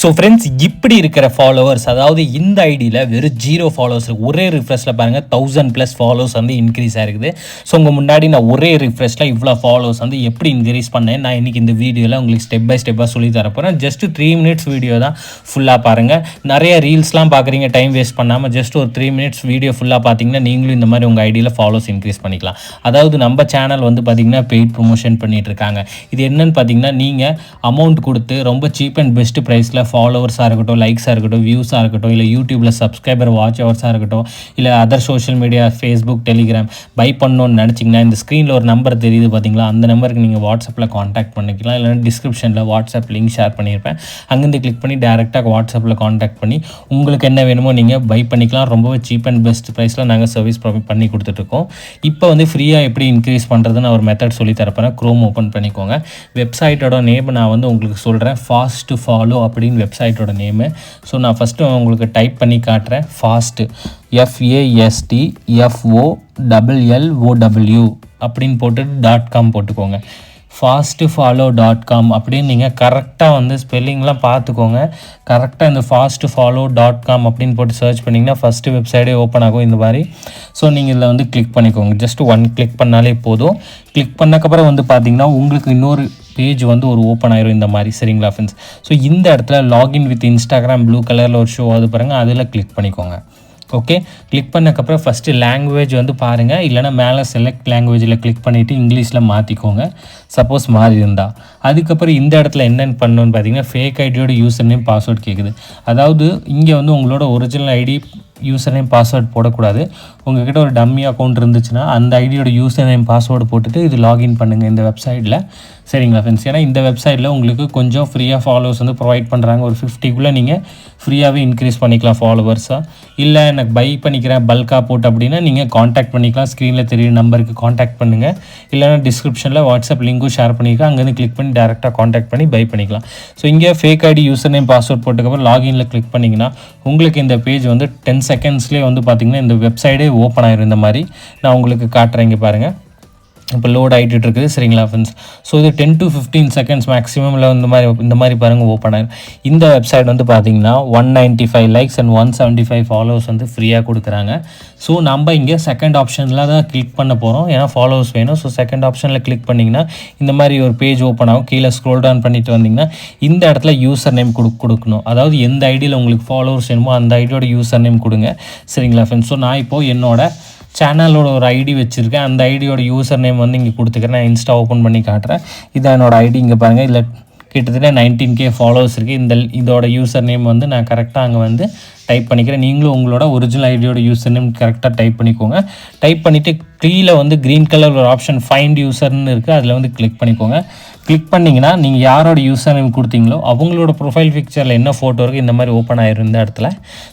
So friends, இப்படி இருக்கிற followers, அதாவது இந்த ஐடியில் வெறும் 0 ஃபாலோவர்ஸ் இருக்குது. ஒரே ரிஃப்ரெஷில் பாருங்கள் 1000+ ஃபாலோவர்ஸ் வந்து இன்க்ரீஸ் ஆகிருக்குது. ஸோ உங்கள் முன்னாடி நான் ஒரே ரிஃப்ரெஷில் இவ்வளோ ஃபாலோவர்ஸ் வந்து எப்படி இன்க்ரீஸ் பண்ணேன் நான் இன்றைக்கி இந்த வீடியோவில் உங்களுக்கு ஸ்டெப் பை ஸ்டெப்பாக சொல்லி தரப்போகிறேன். ஜஸ்ட் 3 மினிட்ஸ் வீடியோ தான், ஃபுல்லாக பாருங்கள். நிறைய ரீல்ஸ்லாம் பார்க்குறீங்க, டைம் வேஸ்ட் பண்ணாமல் ஜஸ்ட் ஒரு 3 மினிட்ஸ் வீடியோ ஃபுல்லாக பார்த்தீங்கன்னா நீங்களும் இந்த மாதிரி உங்கள் ஐடியில் ஃபாலோவர்ஸ் இன்க்ரீஸ் பண்ணிக்கலாம். அதாவது நம்ம சேனல் வந்து பார்த்திங்கன்னா பெய்ட் ப்ரொமோஷன் பண்ணிகிட்டு இருக்காங்க. இது என்னன்னு பார்த்தீங்கன்னா, நீங்கள் அமௌண்ட் கொடுத்து ரொம்ப சீப் அண்ட் பெஸ்ட் ப்ரைஸில் ஃபாலோவர்ஸாக இருக்கட்டும், லைக்ஸாக இருக்கட்டும், வியூஸாக இருக்கட்டும், இல்லை யூடியூப்பில் சப்ஸ்கிரைபர் வாட்ச் ஹவர்ஸாக இருக்கட்டும், இல்லை other social media Facebook, Telegram பை பண்ணணும்னு நினச்சிங்கன்னா இந்த ஸ்க்ரீனில் ஒரு நம்பர் தெரியுது பார்த்தீங்களா, அந்த நம்பருக்கு நீங்கள் வாட்ஸ்அப்பில் காண்டாக்ட் பண்ணிக்கலாம். இல்லைனா டிஸ்கிரிப்ஷனில் வாட்ஸ்அப் லிங்க் ஷேர் பண்ணியிருப்பேன், அங்கேருந்து கிளிக் பண்ணி டேரெக்டாக வாட்ஸ்அப்பில் காண்டாக்ட் பண்ணி உங்களுக்கு என்ன வேணுமோ நீங்கள் பை பண்ணிக்கலாம். ரொம்பவே சீப் அண்ட் பெஸ்ட் ப்ரைஸில் நாங்கள் சர்வீஸ் பண்ணி கொடுத்துட்ருக்கோம். இப்போ வந்து ஃப்ரீயாக எப்படி இன்க்ரீஸ் பண்ணுறதுன்னு ஒரு மெத்தட் சொல்லி தரப்போகிறேன். க்ரோம் ஓப்பன் பண்ணிக்கோங்க. வெப்சைட்டோட நேம் நான் வந்து உங்களுக்கு சொல்கிறேன், ஃபாஸ்ட் ஃபாலோ அப்படின்னு வெப்சைட்டோட நேமு. ஸோ நான் ஃபஸ்ட்டு உங்களுக்கு டைப் பண்ணி காட்டுறேன். ஃபாஸ்ட்டு FASTFOLLOW அப்படின்னு போட்டு .com போட்டுக்கோங்க. fastfollow.com அப்படின்னு நீங்கள் கரெக்டாக வந்து ஸ்பெல்லிங்லாம் பார்த்துக்கோங்க. கரெக்டாக இந்த fastfollow.com அப்படின்னு போட்டு சர்ச் பண்ணிங்கன்னா ஃபஸ்ட்டு வெப்சைட்டே ஓப்பன் ஆகும் இந்த மாதிரி. ஸோ நீங்கள் இதில் வந்து கிளிக் பண்ணிக்கோங்க. ஜஸ்ட் 1 கிளிக் பண்ணாலே போதும். கிளிக் பண்ணக்கப்புறம் வந்து பார்த்தீங்கன்னா உங்களுக்கு இன்னொரு பேஜ் வந்து ஒரு ஓப்பன் ஆயிரும் இந்த மாதிரி. சரிங்களா ஃப்ரெண்ட்ஸ்? ஸோ இந்த இடத்துல லாகின் வித் இன்ஸ்டாகிராம் ப்ளூ கலரில் ஒரு ஷோ அது பாருங்கள், அதில் கிளிக் பண்ணிக்கோங்க. ஓகே, கிளிக் பண்ணக்கப்புறம் ஃபஸ்ட்டு லாங்குவேஜ் வந்து பாருங்கள், இல்லைனா மேலே செலக்ட் லாங்குவேஜில் கிளிக் பண்ணிவிட்டு இங்கிலீஷில் மாற்றிக்கோங்க சப்போஸ் மாறி இருந்தால். அதுக்கப்புறம் இந்த இடத்துல என்னென்னு பண்ணணுன்னு பார்த்தீங்கன்னா, ஃபேக் ஐடியோட யூசர் நேம் பாஸ்வேர்ட் கேட்குது. அதாவது இங்கே வந்து உங்களோட original ID user name password போடக்கூடாது. உங்கள்கிட்ட ஒரு டம்மி அக்கௌண்ட் இருந்துச்சுன்னா அந்த ஐடியோட யூசர் நேம் பாஸ்வேர்டு போட்டுட்டு இது லாகின் பண்ணுங்கள் இந்த வெப்சைட்டில். சரிங்களா ஃப்ரெண்ட்ஸ்? ஏன்னா இந்த வெப்சைட்டில் உங்களுக்கு கொஞ்சம் ஃப்ரீயாக ஃபாலோவர்ஸ் வந்து ப்ரொவைட் பண்ணுறாங்க. ஒரு 50க்குள்ளே நீங்கள் ஃப்ரீயாகவே இன்க்ரீஸ் பண்ணிக்கலாம் ஃபாலோவர்ஸாக. இல்லை எனக்கு பை பண்ணிக்கிறேன் பல்காக போட்டு அப்படின்னா நீங்கள் காண்டாக்ட் பண்ணிக்கலாம். ஸ்க்ரீனில் தெரியுற நம்பருக்கு காண்டாக்ட் பண்ணுங்கள். இல்லைனா டிஸ்கிரிப்ஷனில் வாட்ஸ்அப் லிங்க்கும் ஷேர் பண்ணிக்கலாம், அங்கேருந்து கிளிக் பண்ணி டேரெக்டாக காண்டாக்ட் பண்ணி பை பண்ணிக்கலாம். ஸோ இங்கே fake ID user name password போட்டுக்கப்புறம் லாகினில் கிளிக் பண்ணிங்கன்னா உங்களுக்கு இந்த பேஜ் வந்து 10 செகண்ட்ஸ்லேயே வந்து பார்த்திங்கன்னா இந்த வெப்சைட்டே ஓப்பன் ஆயிரும். இந்த மாதிரி நான் உங்களுக்கு காட்டுறேன். இங்கே பாருங்கள், இப்போ லோட் ஆகிட்டு இருக்குது. சரிங்களா ஃப்ரெண்ட்ஸ்? ஸோ இது 10 to 15 செகண்ட்ஸ் மேக்ஸிமமில் இந்த மாதிரி பாருங்கள் ஓப்பன் ஆகிடும். இந்த வெப்சைட் வந்து பார்த்திங்கன்னா 195 லைக்ஸ் அண்ட் 175 ஃபாலோவர்ஸ் வந்து ஃப்ரீயாக கொடுக்குறாங்க. ஸோ நம்ம இங்கே செகண்ட் ஆப்ஷனில் தான் கிளிக் பண்ண போகிறோம், ஏன்னா ஃபாலோவர்ஸ் வேணும். ஸோ செகண்ட் ஆப்ஷனில் கிளிக் பண்ணிங்கன்னா இந்த மாதிரி ஒரு பேஜ் ஓப்பன் ஆகும். கீழே ஸ்க்ரோல் டவுன் பண்ணிட்டு வந்தீங்கன்னா இந்த இடத்துல யூசர் நேம் கொடுக்கணும். அதாவது எந்த ஐடியில் உங்களுக்கு ஃபாலோவர்ஸ் வேணுமோ அந்த ஐடியோட யூசர் நேம் கொடுங்க. சரிங்களா ஃப்ரெண்ட்ஸ்? ஸோ நான் இப்போது என்னோட சேனலோட ஒரு ஐடி வச்சுருக்கேன், அந்த ஐடியோட யூசர் நேம் வந்து இங்கே கொடுத்துக்கிறேன். நான் இன்ஸ்டா ஓப்பன் பண்ணி காட்டுறேன். இதான் என்னோடய ஐடி. இங்கே பாருங்கள், இதில் கிட்டத்தட்ட 19K ஃபாலோவர்ஸ் இருக்குது. இதோட யூசர் நேம் வந்து நான் கரெக்டாக அங்கே வந்து டைப் பண்ணிக்கிறேன். நீங்களும் உங்களோட ஒரிஜினல் ஐடியோட யூசர் நேம் கரெக்டாக டைப் பண்ணிக்கோங்க. டைப் பண்ணிவிட்டு கீழே வந்து க்ரீன் கலர் ஒரு ஆப்ஷன் ஃபைண்ட் யூசர்னு இருக்குது, அதில் வந்து கிளிக் பண்ணிக்கோங்க. கிளிக் பண்ணிங்கன்னா நீங்கள் யாரோட யூசர் நேம் கொடுத்தீங்களோ அவங்களோட ப்ரொஃபைல் பிக்சரில் என்ன ஃபோட்டோ இருக்குது இந்த மாதிரி ஓப்பன் ஆயிரும் இந்த இடத்துல.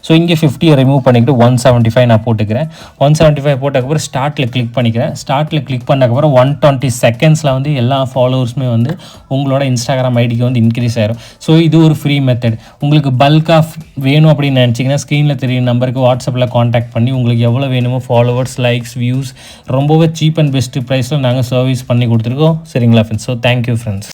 ஸோ இங்கே 50 ரிமூவ் பண்ணிக்கிட்டு 175 நான் போட்டுக்கிறேன். 175 போட்டதுக்கப்புறம் ஸ்டார்ட்டில் கிளிக் பண்ணிக்கிறேன். ஸ்டார்ட்டில் கிளிக் பண்ணக்கப்புறம் 120 செகண்ட்ஸில் வந்து எல்லா ஃபாலோவர்ஸுமே வந்து உங்களோட இன்ஸ்டாகிராம் ஐடிக்கு வந்து இன்க்ரீஸ் ஆயிரும். ஸோ இது ஒரு ஃப்ரீ மெத்தட். உங்களுக்கு பல்காக வேணும் அப்படின்னு நினச்சிங்கன்னா ஸ்க்ரீனில் தெரியும் நம்பருக்கு வாட்ஸ்அப்பில் காண்டாக்ட் பண்ணி உங்களுக்கு எவ்வளோ வேணுமோ ஃபாலோவர்ஸ், லைக்ஸ், வியூஸ் ரொம்பவே சீப் அண்ட் பெஸ்ட் ப்ரைஸில் நாங்கள் சர்வீஸ் பண்ணி கொடுத்துருக்கோம். சரிங்களா ஃப்ரெண்ட்ஸ்? So thank you friends.